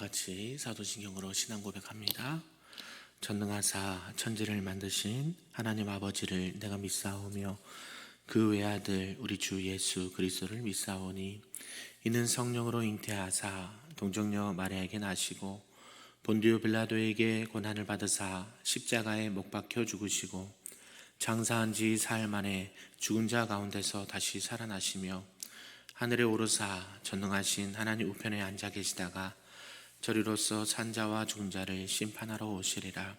같이 사도신경으로 신앙 고백합니다. 전능하사 천지를 만드신 하나님 아버지를 내가 믿사오며 그 외아들 우리 주 예수 그리스도를 믿사오니 이는 성령으로 잉태하사 동정녀 마리아에게 나시고 본디오 빌라도에게 고난을 받으사 십자가에 못 박혀 죽으시고 장사한 지 사흘 만에 죽은 자 가운데서 다시 살아나시며 하늘에 오르사 전능하신 하나님 우편에 앉아 계시다가 저리로서 산자와 죽은 자를 심판하러 오시리라.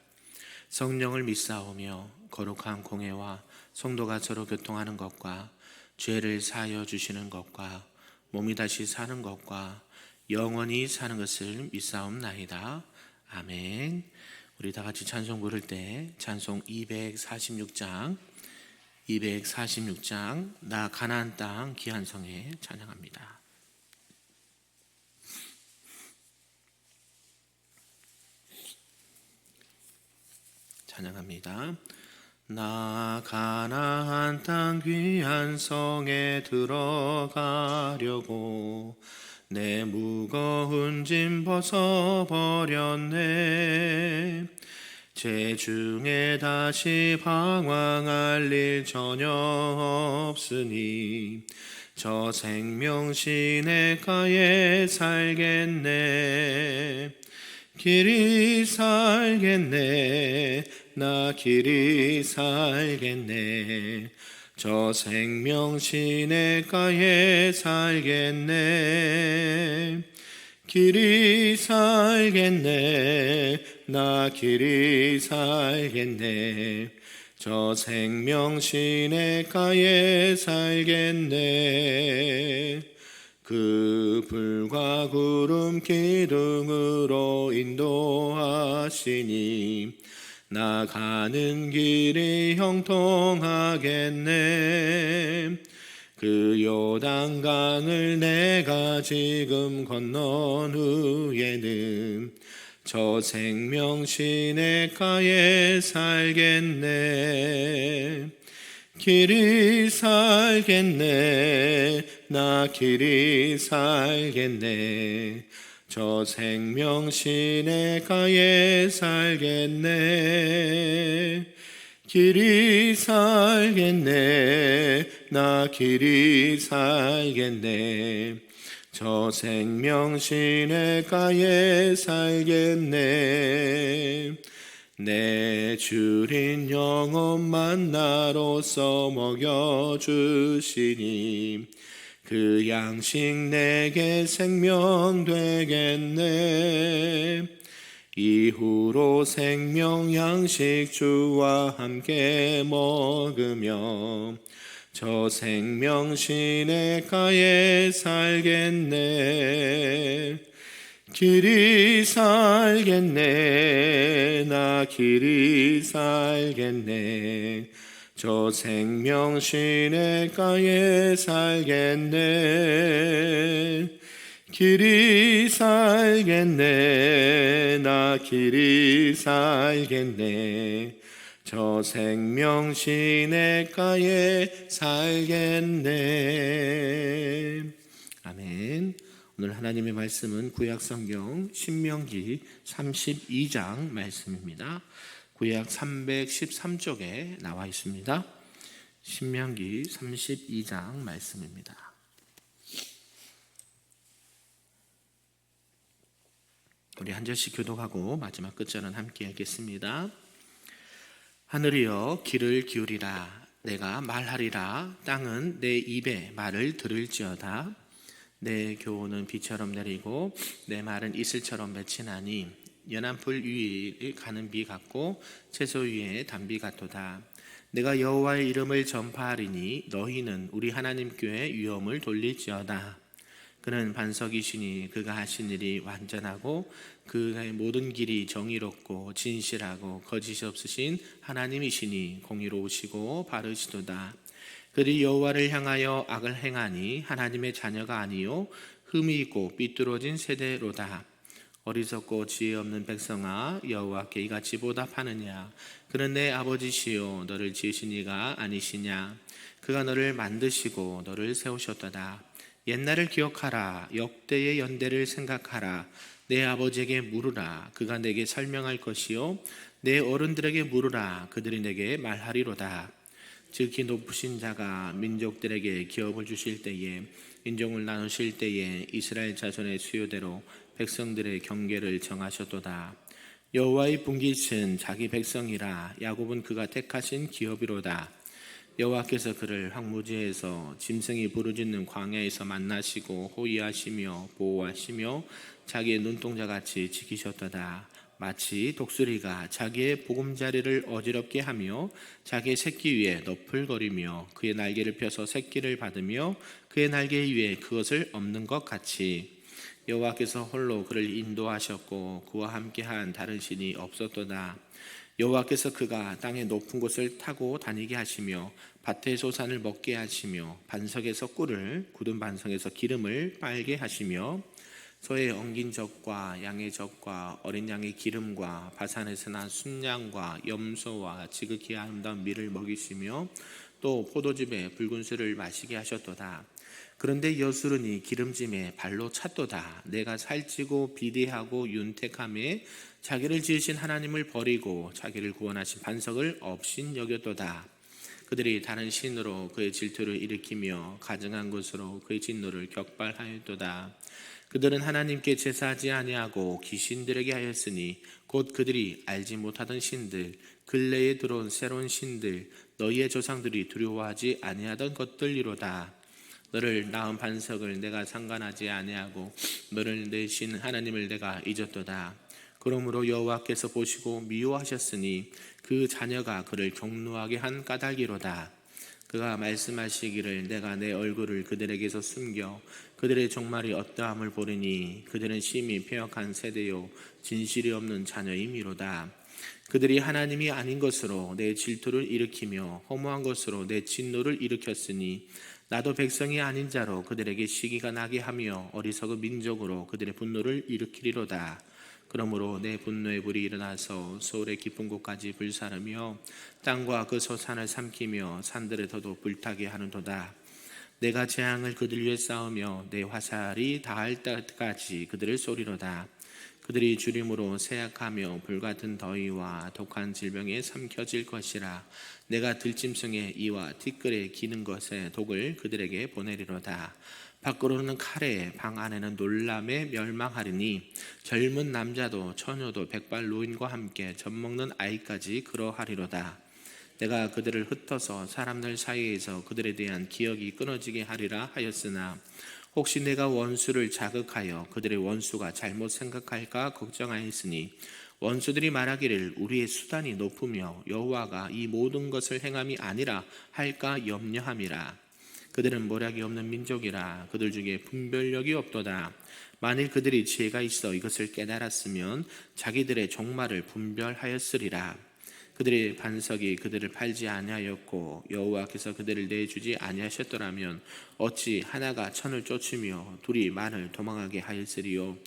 성령을 믿사오며 거룩한 공회와 성도가 서로 교통하는 것과 죄를 사하여 주시는 것과 몸이 다시 사는 것과 영원히 사는 것을 믿사옵나이다. 아멘. 우리 다 같이 찬송 부를 때 찬송 246장 나 가나안 땅 귀한 성에 찬양합니다. 찬양합니다. 나 가나안 땅 귀한 성에 들어가려고 내 무거운 짐 벗어버렸네. 제 중에 다시 방황할 일 전혀 없으니 저 생명 시냇가에 살겠네. 길이 살겠네. 나 길이 살겠네. 저 생명 시냇가에 살겠네. 길이 살겠네. 나 길이 살겠네. 저 생명 시냇가에 살겠네. 그 불과 구름 기둥으로 인도하시니 나 가는 길이 형통하겠네. 그 요단강을 내가 지금 건넌 후에는 저 생명 시냇가에 살겠네. 길이 살겠네. 나 길이 살겠네. 저 생명 시냇가에 살겠네. 길이 살겠네. 나 길이 살겠네. 저 생명 시냇가에 살겠네. 내 주린 영혼 만나로서 먹여주시니 그 양식 내게 생명 되겠네. 이후로 생명 양식 주와 함께 먹으며 저 생명 시냇가에 살겠네. 길이 살겠네. 나 길이 살겠네. 저 생명 시냇가에 살겠네. 길이 살겠네. 나 길이 살겠네. 저 생명 시냇가에 살겠네. 아멘. 오늘 하나님의 말씀은 구약성경 신명기 32장 말씀입니다. 구약 313쪽에 나와 있습니다. 신명기 32장 말씀입니다. 우리 한 절씩 교독하고 마지막 끝절은 함께 읽겠습니다. 하늘이여 길을 기울이라. 내가 말하리라. 땅은 내 입에 말을 들을지어다. 내 교훈은 비처럼 내리고 내 말은 이슬처럼 맺히나니 연한 풀 위에 가는 비 같고 채소 위에 단비 같도다. 내가 여호와의 이름을 전파하리니 너희는 우리 하나님께 위엄을 돌릴지어다. 그는 반석이시니 그가 하신 일이 완전하고 그의 모든 길이 정의롭고 진실하고 거짓이 없으신 하나님이시니 공의로우시고 바르시도다. 그들이 여호와를 향하여 악을 행하니 하나님의 자녀가 아니요 흠이 있고 삐뚤어진 세대로다. 어리석고 지혜 없는 백성아, 여호와께 이같이 보답하느냐. 그는 내 아버지시요 너를 지으신 이가 아니시냐. 그가 너를 만드시고 너를 세우셨도다. 옛날을 기억하라. 역대의 연대를 생각하라. 내 아버지에게 물으라. 그가 내게 설명할 것이요 내 어른들에게 물으라. 그들이 내게 말하리로다. 지극히 높으신 자가 민족들에게 기업을 주실 때에 인종을 나누실 때에 이스라엘 자손의 수요대로 백성들의 경계를 정하셨도다. 여호와의 분깃은 자기 백성이라. 야곱은 그가 택하신 기업이로다. 여호와께서 그를 황무지에서 짐승이 부르짖는 광야에서 만나시고 호위하시며 보호하시며 자기의 눈동자같이 지키셨도다. 마치 독수리가 자기의 보금자리를 어지럽게 하며 자기의 새끼 위에 너풀거리며 그의 날개를 펴서 새끼를 받으며 그의 날개 위에 그것을 엎는 것 같이 여호와께서 홀로 그를 인도하셨고 그와 함께한 다른 신이 없었도다. 여호와께서 그가 땅의 높은 곳을 타고 다니게 하시며 밭의 소산을 먹게 하시며 반석에서 꿀을 굳은 반석에서 기름을 빨게 하시며 소의 엉긴 젖과 양의 젖과 어린 양의 기름과 바산에서 난 순양과 염소와 지극히 아름다운 밀을 먹이시며 또 포도즙에 붉은 술을 마시게 하셨도다. 그런데 여수르니 기름짐에 발로 찼도다. 내가 살찌고 비대하고 윤택함에 자기를 지으신 하나님을 버리고 자기를 구원하신 반석을 업신 여겼도다. 그들이 다른 신으로 그의 질투를 일으키며 가증한 것으로 그의 진노를 격발하였도다. 그들은 하나님께 제사하지 아니하고 귀신들에게 하였으니 곧 그들이 알지 못하던 신들, 근래에 들어온 새로운 신들, 너희의 조상들이 두려워하지 아니하던 것들이로다. 너를 낳은 반석을 내가 상관하지 아니하고 너를 내신 하나님을 내가 잊었도다. 그러므로 여호와께서 보시고 미워하셨으니 그 자녀가 그를 경노하게 한 까닭이로다. 그가 말씀하시기를 내가 내 얼굴을 그들에게서 숨겨 그들의 종말이 어떠함을 보리니 그들은 심히 패역한 세대요 진실이 없는 자녀임이로다. 그들이 하나님이 아닌 것으로 내 질투를 일으키며 허무한 것으로 내 진노를 일으켰으니 나도 백성이 아닌 자로 그들에게 시기가 나게 하며 어리석은 민족으로 그들의 분노를 일으키리로다. 그러므로 내 분노의 불이 일어나서 소울의 깊은 곳까지 불사르며 땅과 그 소산을 삼키며 산들의 터도 불타게 하는도다. 내가 재앙을 그들 위에 쌓으며 내 화살이 닿을 때까지 그들을 쏘리로다. 그들이 주림으로 세약하며 불같은 더위와 독한 질병에 삼켜질 것이라. 내가 들짐승의 이와 티끌에 기는 것에 독을 그들에게 보내리로다. 밖으로는 칼에 방 안에는 놀람에 멸망하리니 젊은 남자도 처녀도 백발 노인과 함께 젖먹는 아이까지 그러하리로다. 내가 그들을 흩어서 사람들 사이에서 그들에 대한 기억이 끊어지게 하리라 하였으나 혹시 내가 원수를 자극하여 그들의 원수가 잘못 생각할까 걱정하였으니 원수들이 말하기를 우리의 수단이 높으며 여호와가 이 모든 것을 행함이 아니라 할까 염려함이라. 그들은 모략이 없는 민족이라. 그들 중에 분별력이 없도다. 만일 그들이 지혜가 있어 이것을 깨달았으면 자기들의 종말을 분별하였으리라. 그들의 반석이 그들을 팔지 아니하였고 여호와께서 그들을 내주지 아니하셨더라면 어찌 하나가 천을 쫓으며 둘이 만을 도망하게 하였으리요.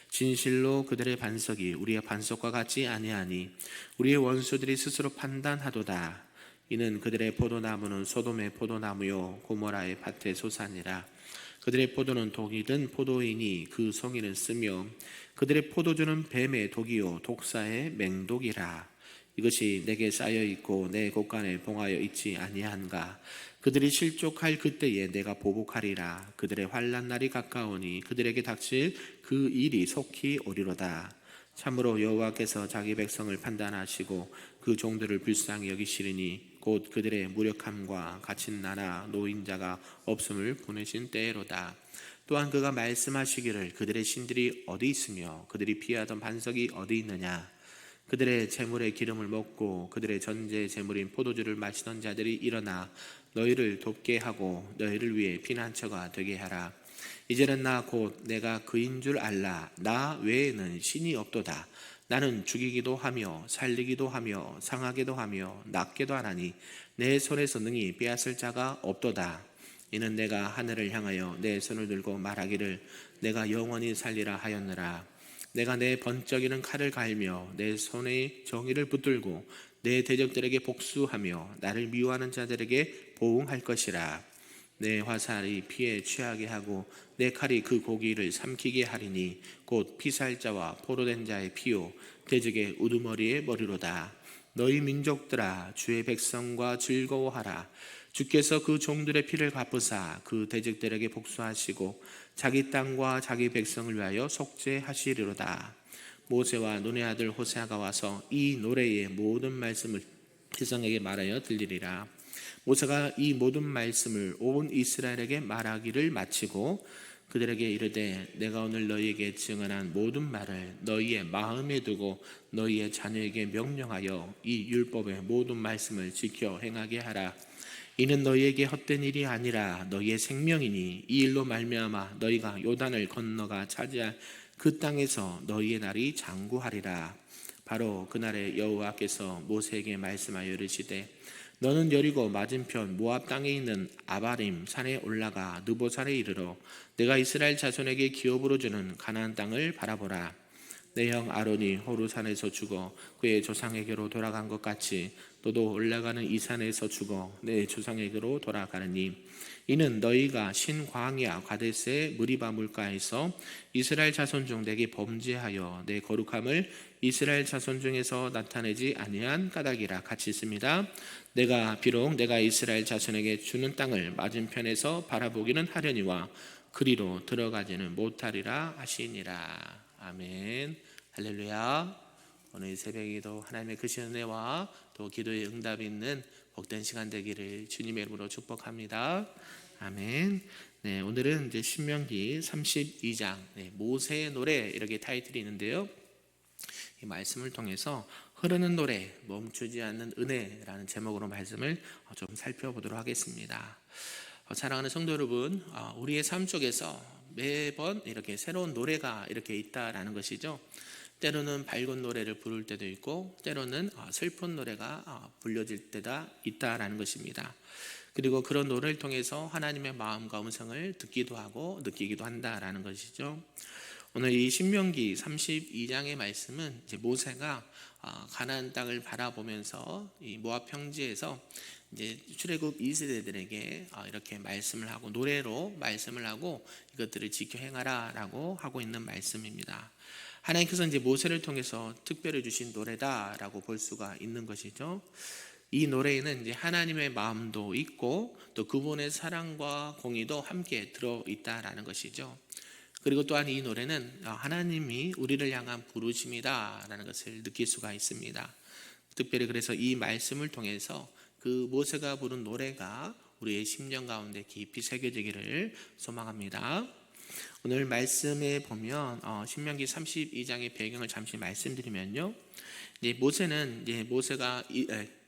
진실로 그들의 반석이 우리의 반석과 같지 아니하니 우리의 원수들이 스스로 판단하도다. 이는 그들의 포도나무는 소돔의 포도나무요 고모라의 밭의 소산이라. 그들의 포도는 독이 든 포도이니 그 송이는 쓰며 그들의 포도주는 뱀의 독이요 독사의 맹독이라. 이것이 내게 쌓여 있고 내 곳간에 봉하여 있지 아니한가. 그들이 실족할 그때에 내가 보복하리라. 그들의 환난 날이 가까우니 그들에게 닥칠 그 일이 속히 오리로다. 참으로 여호와께서 자기 백성을 판단하시고 그 종들을 불쌍히 여기시리니 곧 그들의 무력함과 갇힌 나라 노인자가 없음을 보내신 때로다. 또한 그가 말씀하시기를 그들의 신들이 어디 있으며 그들이 피하던 반석이 어디 있느냐. 그들의 재물의 기름을 먹고 그들의 전제 재물인 포도주를 마시던 자들이 일어나 너희를 돕게 하고 너희를 위해 피난처가 되게 하라. 이제는 나 곧 내가 그인 줄 알라. 나 외에는 신이 없도다. 나는 죽이기도 하며 살리기도 하며 상하게도 하며 낫게도 하나니 내 손에서 능히 빼앗을 자가 없도다. 이는 내가 하늘을 향하여 내 손을 들고 말하기를 내가 영원히 살리라 하였느라. 내가 내 번쩍이는 칼을 갈며 내 손에 정의를 붙들고 내 대적들에게 복수하며 나를 미워하는 자들에게 보응할 것이라. 내 화살이 피에 취하게 하고 내 칼이 그 고기를 삼키게 하리니 곧 피살자와 포로된 자의 피요 대적의 우두머리의 머리로다. 너희 민족들아 주의 백성과 즐거워하라. 주께서 그 종들의 피를 갚으사 그 대적들에게 복수하시고 자기 땅과 자기 백성을 위하여 속죄하시리로다. 모세와 눈의 아들 호세아가 와서 이 노래의 모든 말씀을 백성에게 말하여 들리리라. 모세가 이 모든 말씀을 온 이스라엘에게 말하기를 마치고 그들에게 이르되 내가 오늘 너희에게 증언한 모든 말을 너희의 마음에 두고 너희의 자녀에게 명령하여 이 율법의 모든 말씀을 지켜 행하게 하라. 이는 너희에게 헛된 일이 아니라 너희의 생명이니 이 일로 말미암아 너희가 요단을 건너가 차지할 그 땅에서 너희의 날이 장구하리라. 바로 그날에 여호와께서 모세에게 말씀하여 이르시되 너는 여리고 맞은편 모압 땅에 있는 아바림 산에 올라가 느보산에 이르러 내가 이스라엘 자손에게 기업으로 주는 가나안 땅을 바라보라. 내 형 아론이 호르산에서 죽어 그의 조상에게로 돌아간 것 같이 너도 올라가는 이 산에서 죽어 내 조상에게로 돌아가느니 이는 너희가 신광야 가데스의 무리바 물가에서 이스라엘 자손 중 내게 범죄하여 내 거룩함을 이스라엘 자손 중에서 나타내지 아니한 까닭이라. 같이 있습니다. 비록 내가 이스라엘 자손에게 주는 땅을 맞은편에서 바라보기는 하려니와 그리로 들어가지는 못하리라 하시니라. 아멘. 할렐루야. 오늘 새벽에도 하나님의 크신 은혜와 또 기도의 응답이 있는 복된 시간 되기를 주님의 이름으로 축복합니다. 아멘. 네, 오늘은 이제 신명기 32장 모세의 노래 이렇게 타이틀이 있는데요. 이 말씀을 통해서 흐르는 노래, 멈추지 않는 은혜라는 제목으로 말씀을 좀 살펴보도록 하겠습니다. 사랑하는 성도 여러분, 우리의 삶 속에서 매번 이렇게 새로운 노래가 이렇게 있다라는 것이죠. 때로는 밝은 노래를 부를 때도 있고 때로는 슬픈 노래가 불려질 때가 있다라는 것입니다. 그리고 그런 노래를 통해서 하나님의 마음과 음성을 듣기도 하고 느끼기도 한다라는 것이죠. 오늘 이 신명기 32장의 말씀은 이제 모세가 가나안 땅을 바라보면서 이 모압 평지에서 이제 출애굽 2세대들에게 이렇게 말씀을 하고 노래로 말씀을 하고 이것들을 지켜 행하라라고 하고 있는 말씀입니다. 하나님께서 이제 모세를 통해서 특별히 주신 노래다라고 볼 수가 있는 것이죠. 이 노래에는 이제 하나님의 마음도 있고 또 그분의 사랑과 공의도 함께 들어 있다라는 것이죠. 그리고 또한 이 노래는 하나님이 우리를 향한 부르심이다라는 것을 느낄 수가 있습니다. 특별히 그래서 이 말씀을 통해서 그 모세가 부른 노래가 우리의 심령 가운데 깊이 새겨지기를 소망합니다. 오늘 말씀에 보면 신명기 32장의 배경을 잠시 말씀드리면요. 모세가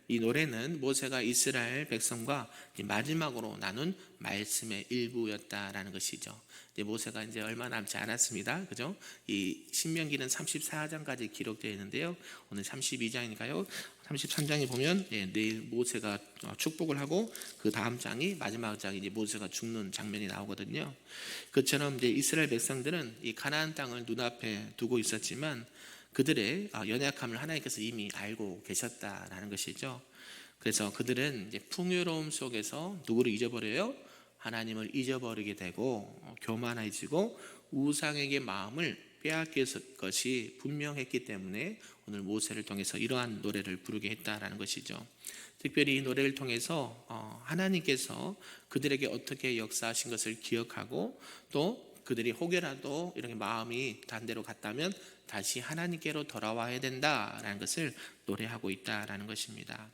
이 노래는 모세가 이스라엘 백성과 마지막으로 나눈 말씀의 일부였다라는 것이죠. 모세가 이제 얼마 남지 않았습니다. 그죠? 이 신명기는 34장까지 기록되어 있는데요. 오늘 32장이니까요. 33장에 보면 내일 모세가 축복을 하고 그 다음 장이 마지막 장이 이제 모세가 죽는 장면이 나오거든요. 그처럼 이제 이스라엘 백성들은 이 가나안 땅을 눈앞에 두고 있었지만 그들의 연약함을 하나님께서 이미 알고 계셨다라는 것이죠. 그래서 그들은 이제 풍요로움 속에서 누구를 잊어버려요? 하나님을 잊어버리게 되고 교만해지고 우상에게 마음을 빼앗길 것이 분명했기 때문에 오늘 모세를 통해서 이러한 노래를 부르게 했다라는 것이죠. 특별히 이 노래를 통해서 하나님께서 그들에게 어떻게 역사하신 것을 기억하고 또 그들이 혹여라도 이렇게 마음이 단대로 갔다면 다시 하나님께로 돌아와야 된다라는 것을 노래하고 있다라는 것입니다.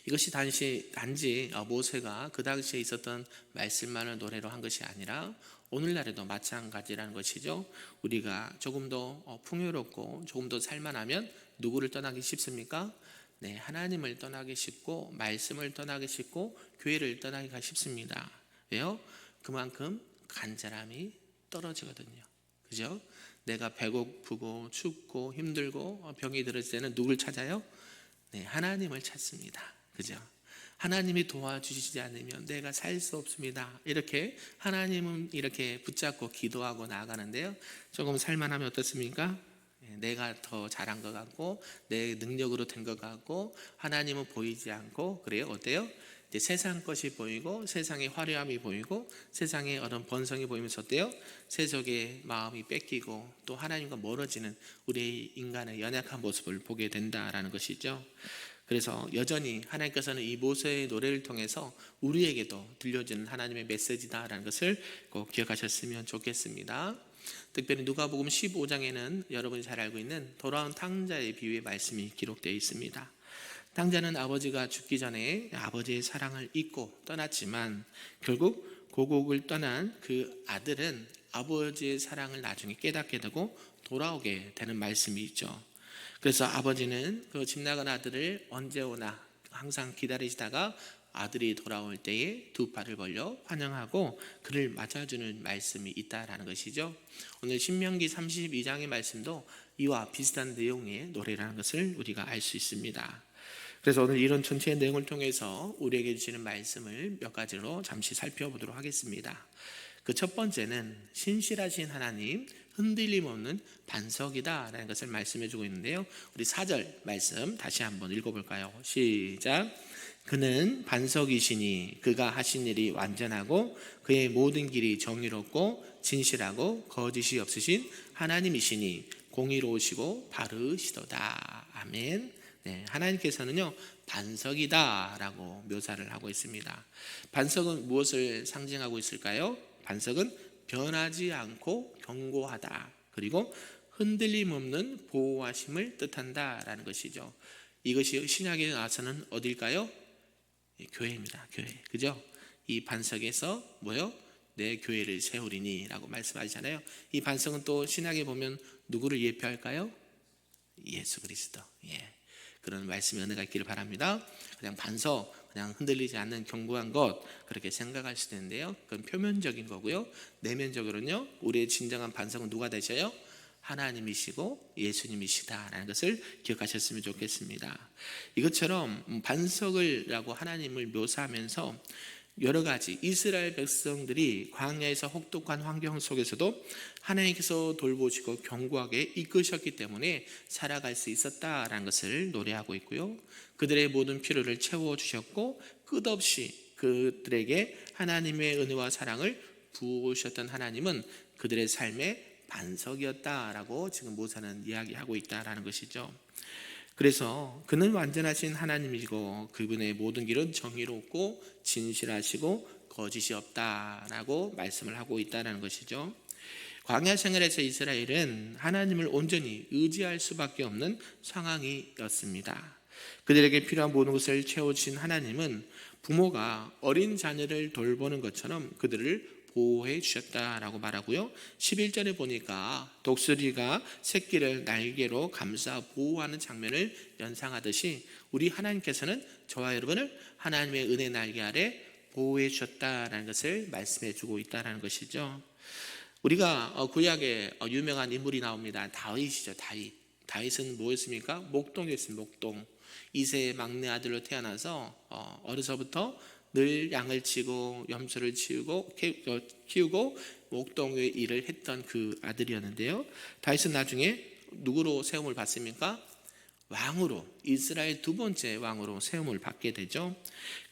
이것이 단지 모세가 그 당시에 있었던 말씀만을 노래로 한 것이 아니라 오늘날에도 마찬가지라는 것이죠. 우리가 조금 더 풍요롭고 조금 더 살만하면 누구를 떠나기 쉽습니까? 네, 하나님을 떠나기 쉽고 말씀을 떠나기 쉽고 교회를 떠나기가 쉽습니다. 왜요? 그만큼 간절함이 떨어지거든요. 그죠? 내가 배고프고 춥고 힘들고 병이 들었을 때는 누굴 찾아요? 네, 하나님을 찾습니다. 그죠? 하나님이 도와주시지 않으면 내가 살 수 없습니다. 이렇게 하나님은 이렇게 붙잡고 기도하고 나아가는데요. 조금 살만하면 어떻습니까? 내가 더 잘한 것 같고 내 능력으로 된 것 같고 하나님은 보이지 않고 그래요. 어때요? 이제 세상 것이 보이고 세상의 화려함이 보이고 세상의 어떤 번성이 보이면서 어때요? 세속의 마음이 뺏기고 또 하나님과 멀어지는 우리 인간의 연약한 모습을 보게 된다라는 것이죠. 그래서 여전히 하나님께서는 이 모세의 노래를 통해서 우리에게도 들려주는 하나님의 메시지다라는 것을 꼭 기억하셨으면 좋겠습니다. 특별히 누가복음 15장에는 여러분이 잘 알고 있는 돌아온 탕자의 비유의 말씀이 기록되어 있습니다. 탕자는 아버지가 죽기 전에 아버지의 사랑을 잊고 떠났지만 결국 고국을 떠난 그 아들은 아버지의 사랑을 나중에 깨닫게 되고 돌아오게 되는 말씀이 있죠. 그래서 아버지는 그 집 나간 아들을 언제 오나 항상 기다리시다가 아들이 돌아올 때에 두 팔을 벌려 환영하고 그를 맞아주는 말씀이 있다라는 것이죠. 오늘 신명기 32장의 말씀도 이와 비슷한 내용의 노래라는 것을 우리가 알 수 있습니다. 그래서 오늘 이런 전체의 내용을 통해서 우리에게 주시는 말씀을 몇 가지로 잠시 살펴보도록 하겠습니다. 그 첫 번째는 신실하신 하나님, 흔들림 없는 반석이다라는 것을 말씀해 주고 있는데요. 우리 4절 말씀 다시 한번 읽어볼까요? 시작. 그는 반석이시니 그가 하신 일이 완전하고 그의 모든 길이 정의롭고 진실하고 거짓이 없으신 하나님이시니 공의로우시고 바르시도다. 아멘. 네, 하나님께서는요 반석이다라고 묘사를 하고 있습니다. 반석은 무엇을 상징하고 있을까요? 반석은 변하지 않고 견고하다. 그리고 흔들림 없는 보호하심을 뜻한다라는 것이죠. 이것이 신약에 나와서는 어딜까요? 교회입니다. 교회. 그죠? 이 반석에서 뭐요? 내 교회를 세우리니 라고 말씀하시잖아요. 이 반석은 또 신약에 보면 누구를 예표할까요? 예수 그리스도. 예. 그런 말씀의 은혜가 있기를 바랍니다. 그냥 반석, 그냥 흔들리지 않는 견고한 것 그렇게 생각할 수 있는데요. 그건 표면적인 거고요. 내면적으로는요. 우리의 진정한 반석은 누가 되셔요? 하나님이시고 예수님이시다라는 것을 기억하셨으면 좋겠습니다. 이것처럼 반석을라고 하나님을 묘사하면서 여러 가지 이스라엘 백성들이 광야에서 혹독한 환경 속에서도 하나님께서 돌보시고 견고하게 이끄셨기 때문에 살아갈 수 있었다라는 것을 노래하고 있고요. 그들의 모든 필요를 채워주셨고 끝없이 그들에게 하나님의 은혜와 사랑을 부으셨던 하나님은 그들의 삶의 반석이었다라고 지금 모세는 이야기하고 있다라는 것이죠. 그래서 그는 완전하신 하나님이시고 그분의 모든 길은 정의롭고 진실하시고 거짓이 없다라고 말씀을 하고 있다는 것이죠. 광야 생활에서 이스라엘은 하나님을 온전히 의지할 수밖에 없는 상황이었습니다. 그들에게 필요한 모든 것을 채워주신 하나님은 부모가 어린 자녀를 돌보는 것처럼 그들을 보호해 주셨다라고 말하고요. 11절에 보니까 독수리가 새끼를 날개로 감싸 보호하는 장면을 연상하듯이 우리 하나님께서는 저와 여러분을 하나님의 은혜 날개 아래 보호해 주셨다라는 것을 말씀해 주고 있다는 것이죠. 우리가 구약에 유명한 인물이 나옵니다. 다윗이죠. 다윗은 뭐였습니까? 목동이었습니다. 목동. 이세의 막내 아들로 태어나서 어려서부터 늘 양을 치고 염소를 키우고 목동의 일을 했던 그 아들이었는데요. 다윗은 나중에 누구로 세움을 받습니까? 왕으로, 이스라엘 두 번째 왕으로 세움을 받게 되죠.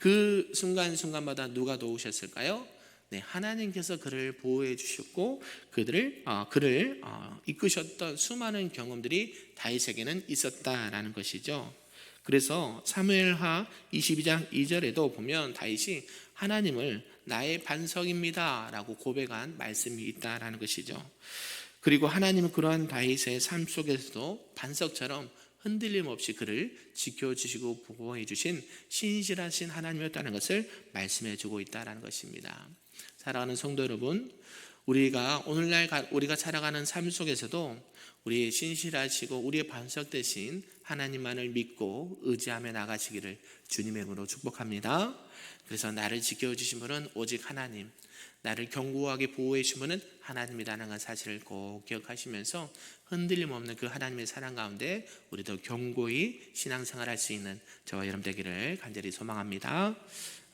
그 순간순간마다 누가 도우셨을까요? 네, 하나님께서 그를 보호해 주셨고 그를 이끄셨던 수많은 경험들이 다윗에게는 있었다라는 것이죠. 그래서 사무엘하 22장 2절에도 보면 다윗이 하나님을 나의 반석입니다 라고 고백한 말씀이 있다라는 것이죠. 그리고 하나님은 그러한 다윗의 삶 속에서도 반석처럼 흔들림 없이 그를 지켜주시고 보호해 주신 신실하신 하나님이었다는 것을 말씀해 주고 있다는 것입니다. 사랑하는 성도 여러분, 우리가 오늘날 우리가 살아가는 삶 속에서도 우리의 신실하시고 우리의 반석 되신 하나님만을 믿고 의지하며 나가시기를 주님의 이름으로 축복합니다. 그래서 나를 지켜주신 분은 오직 하나님, 나를 견고하게 보호해 주신 분은 하나님이라는 사실을 꼭 기억하시면서 흔들림 없는 그 하나님의 사랑 가운데 우리도 견고히 신앙생활할 수 있는 저와 여러분 되기를 간절히 소망합니다.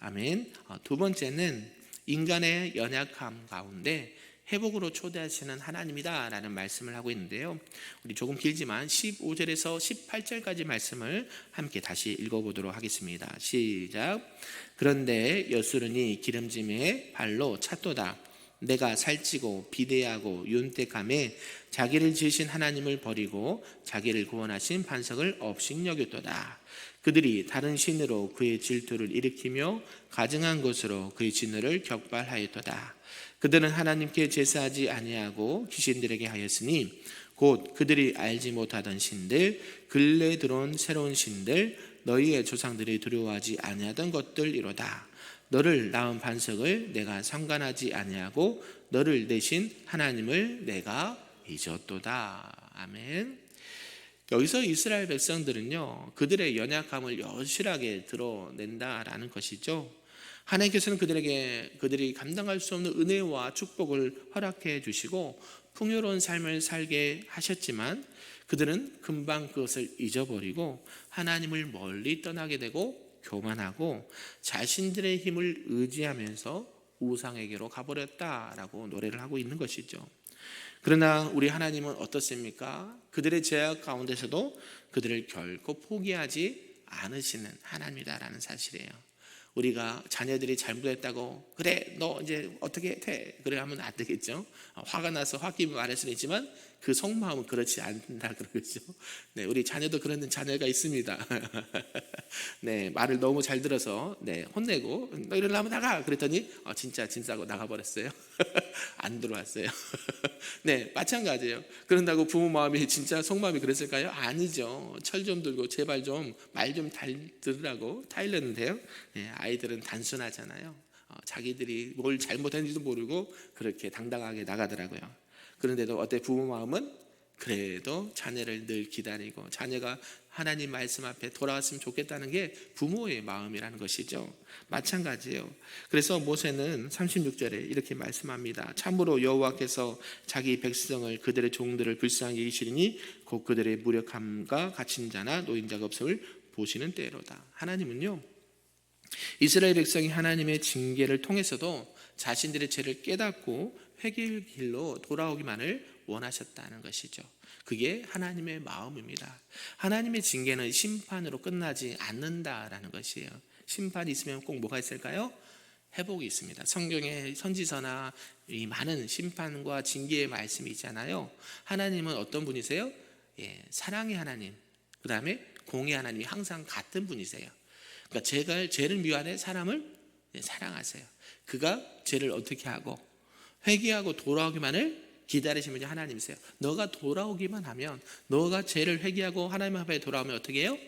아멘. 두 번째는 인간의 연약함 가운데 회복으로 초대하시는 하나님이다라는 말씀을 하고 있는데요. 우리 조금 길지만 15절에서 18절까지 말씀을 함께 다시 읽어보도록 하겠습니다. 시작. 그런데 여수르니 기름짐에 발로 찼도다. 내가 살찌고 비대하고 윤택함에 자기를 지으신 하나님을 버리고 자기를 구원하신 반석을 업신여겼도다. 그들이 다른 신으로 그의 질투를 일으키며 가증한 것으로 그의 진노를 격발하였도다. 그들은 하나님께 제사하지 아니하고 귀신들에게 하였으니 곧 그들이 알지 못하던 신들, 근래 들어온 새로운 신들, 너희의 조상들이 두려워하지 아니하던 것들이로다. 너를 낳은 반석을 내가 상관하지 아니하고 너를 내신 하나님을 내가 잊었도다. 아멘. 여기서 이스라엘 백성들은요, 그들의 연약함을 여실하게 드러낸다라는 것이죠. 하나님께서는 그들이 감당할 수 없는 은혜와 축복을 허락해 주시고 풍요로운 삶을 살게 하셨지만 그들은 금방 그것을 잊어버리고 하나님을 멀리 떠나게 되고 교만하고 자신들의 힘을 의지하면서 우상에게로 가버렸다라고 노래를 하고 있는 것이죠. 그러나 우리 하나님은 어떻습니까? 그들의 죄악 가운데서도 그들을 결코 포기하지 않으시는 하나님이다라는 사실이에요. 우리가 자녀들이 잘못했다고 그래 너 이제 어떻게 돼? 그래 하면 안 되겠죠. 화가 나서 홧김에 말할 수는 있지만 그 속마음은 그렇지 않다 그러죠. 네, 우리 자녀도 그런 자녀가 있습니다. 네, 말을 너무 잘 들어서 혼내고 너 이러려면 나가 그랬더니 진짜고 나가버렸어요. 안 들어왔어요. 네, 마찬가지예요. 그런다고 부모 마음이 진짜 속마음이 그랬을까요? 아니죠. 철 좀 들고 제발 좀 말 좀 들으라고 타일렀는데요. 네, 아이들은 단순하잖아요. 자기들이 뭘 잘못했는지도 모르고 그렇게 당당하게 나가더라고요. 그런데도 어때 부모 마음은 그래도 자녀를 늘 기다리고 자녀가 하나님 말씀 앞에 돌아왔으면 좋겠다는 게 부모의 마음이라는 것이죠. 마찬가지예요. 그래서 모세는 36절에 이렇게 말씀합니다. 참으로 여호와께서 자기 백성을 그들의 종들을 불쌍히 여기시리니 곧 그들의 무력함과 갇힌 자나 노인자가 없음을 보시는 때로다. 하나님은요, 이스라엘 백성이 하나님의 징계를 통해서도 자신들의 죄를 깨닫고 회개의 길로 돌아오기만을 원하셨다는 것이죠. 그게 하나님의 마음입니다. 하나님의 징계는 심판으로 끝나지 않는다라는 것이에요. 심판이 있으면 꼭 뭐가 있을까요? 회복이 있습니다. 성경의 선지서나 이 많은 심판과 징계의 말씀이 있잖아요. 하나님은 어떤 분이세요? 사랑의 하나님, 그 다음에 공의 하나님이 항상 같은 분이세요. 그러니까 죄를 미워하는 사람을 사랑하세요. 그가 죄를 어떻게 하고 회개하고 돌아오기만을 기다리시는 분이 하나님이세요. 너가 돌아오기만 하면, 너가 죄를 회개하고 하나님 앞에 돌아오면 어떻게 해요?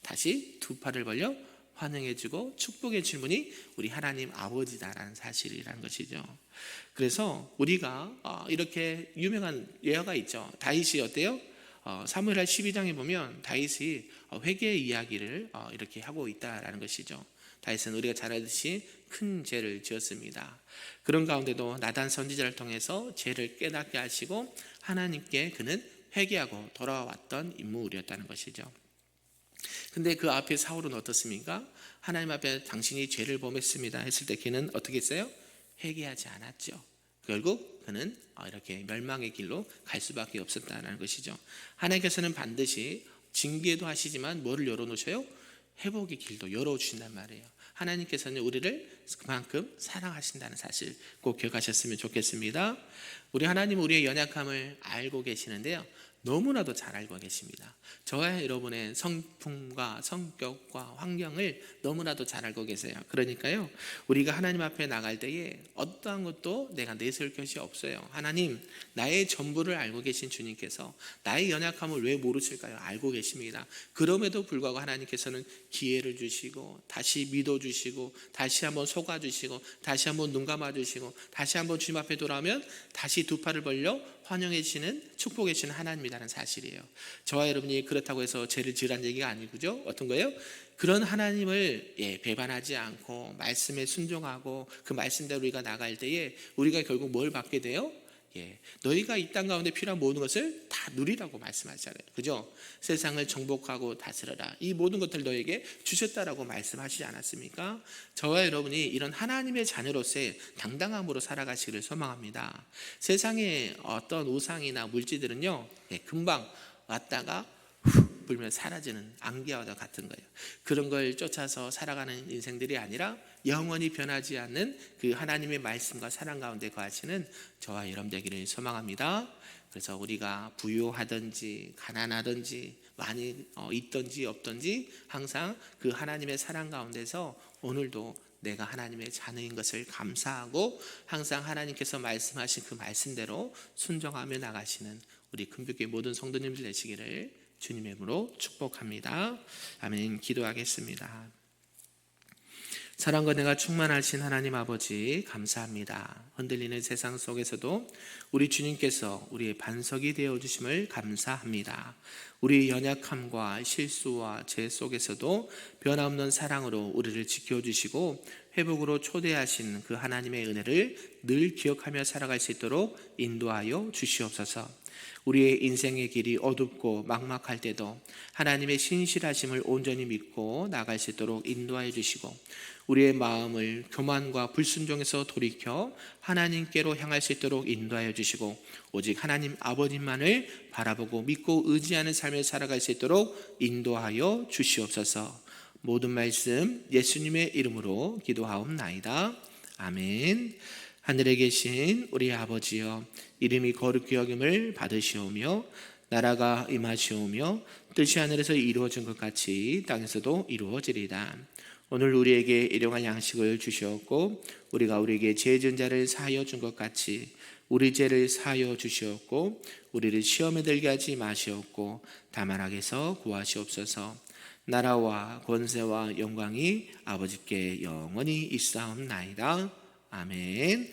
다시 두 팔을 벌려 환영해주고 축복해주는 분이 우리 하나님 아버지다라는 사실이라는 것이죠. 그래서 우리가 이렇게 유명한 예화가 있죠. 다윗이 어때요? 사무엘하 12장에 보면 다윗이 회개의 이야기를 이렇게 하고 있다라는 것이죠. 다윗은 우리가 잘 알듯이 큰 죄를 지었습니다. 그런 가운데도 나단 선지자를 통해서 죄를 깨닫게 하시고 하나님께 그는 회개하고 돌아왔던 인물이었다는 것이죠. 근데 그 앞에 사울은 어떻습니까? 하나님 앞에 당신이 죄를 범했습니다 했을 때 그는 어떻게 했어요? 회개하지 않았죠. 결국 그는 이렇게 멸망의 길로 갈 수밖에 없었다는 것이죠. 하나님께서는 반드시 징계도 하시지만 뭐를 열어놓으셔요? 회복의 길도 열어주신단 말이에요. 하나님께서는 우리를 그만큼 사랑하신다는 사실 꼭 기억하셨으면 좋겠습니다. 우리 하나님은 우리의 연약함을 알고 계시는데요, 너무나도 잘 알고 계십니다. 저와 여러분의 성품과 성격과 환경을 너무나도 잘 알고 계세요. 그러니까요, 우리가 하나님 앞에 나갈 때에 어떠한 것도 내가 내세울 것이 없어요. 하나님, 나의 전부를 알고 계신 주님께서 나의 연약함을 왜 모르실까요? 알고 계십니다. 그럼에도 불구하고 하나님께서는 기회를 주시고 다시 믿어주시고 다시 한번 속아주시고 다시 한번 눈 감아주시고 다시 한번 주님 앞에 돌아오면 다시 두 팔을 벌려 환영해 주시는, 축복해 주시는 하나님이라는 사실이에요. 저와 여러분이 그렇다고 해서 죄를 지으라는 얘기가 아니고요. 어떤 거예요? 그런 하나님을 배반하지 않고 말씀에 순종하고 그 말씀대로 우리가 나갈 때에 우리가 결국 뭘 받게 돼요? 너희가 이 땅 가운데 필요한 모든 것을 다 누리라고 말씀하시잖아요. 그죠? 세상을 정복하고 다스려라. 이 모든 것들 너에게 주셨다라고 말씀하시지 않았습니까? 저와 여러분이 이런 하나님의 자녀로서의 당당함으로 살아가시기를 소망합니다. 세상의 어떤 우상이나 물질들은요, 금방 왔다가 훅 불면 사라지는 안개와 같은 거예요. 그런 걸 쫓아서 살아가는 인생들이 아니라 영원히 변하지 않는 그 하나님의 말씀과 사랑 가운데 거하시는 저와 여러분 되기를 소망합니다. 그래서 우리가 부유하든지 가난하든지 많이 있든지 없든지 항상 그 하나님의 사랑 가운데서 오늘도 내가 하나님의 자녀인 것을 감사하고 항상 하나님께서 말씀하신 그 말씀대로 순종하며 나가시는 우리 금빛교회 모든 성도님들 되시기를 주님의 이름으로 축복합니다. 아멘. 기도하겠습니다. 사랑과 은혜가 충만하신 하나님 아버지 감사합니다. 흔들리는 세상 속에서도 우리 주님께서 우리의 반석이 되어주심을 감사합니다. 우리의 연약함과 실수와 죄 속에서도 변함없는 사랑으로 우리를 지켜주시고 회복으로 초대하신 그 하나님의 은혜를 늘 기억하며 살아갈 수 있도록 인도하여 주시옵소서. 우리의 인생의 길이 어둡고 막막할 때도 하나님의 신실하심을 온전히 믿고 나갈 수 있도록 인도하여 주시고 우리의 마음을 교만과 불순종에서 돌이켜 하나님께로 향할 수 있도록 인도하여 주시고 오직 하나님 아버님만을 바라보고 믿고 의지하는 삶을 살아갈 수 있도록 인도하여 주시옵소서. 모든 말씀 예수님의 이름으로 기도하옵나이다. 아멘. 하늘에 계신 우리 아버지여, 이름이 거룩히 여김을 받으시오며 나라가 임하시오며 뜻이 하늘에서 이루어진 것 같이 땅에서도 이루어지리다. 오늘 우리에게 일용할 양식을 주시었고 우리가 우리에게 죄 지은 자를 사하여 준 것 같이 우리 죄를 사하여 주시었고 우리를 시험에 들게 하지 마시옵고 다만 악에서 구하시옵소서. 나라와 권세와 영광이 아버지께 영원히 있사옵나이다. 아멘.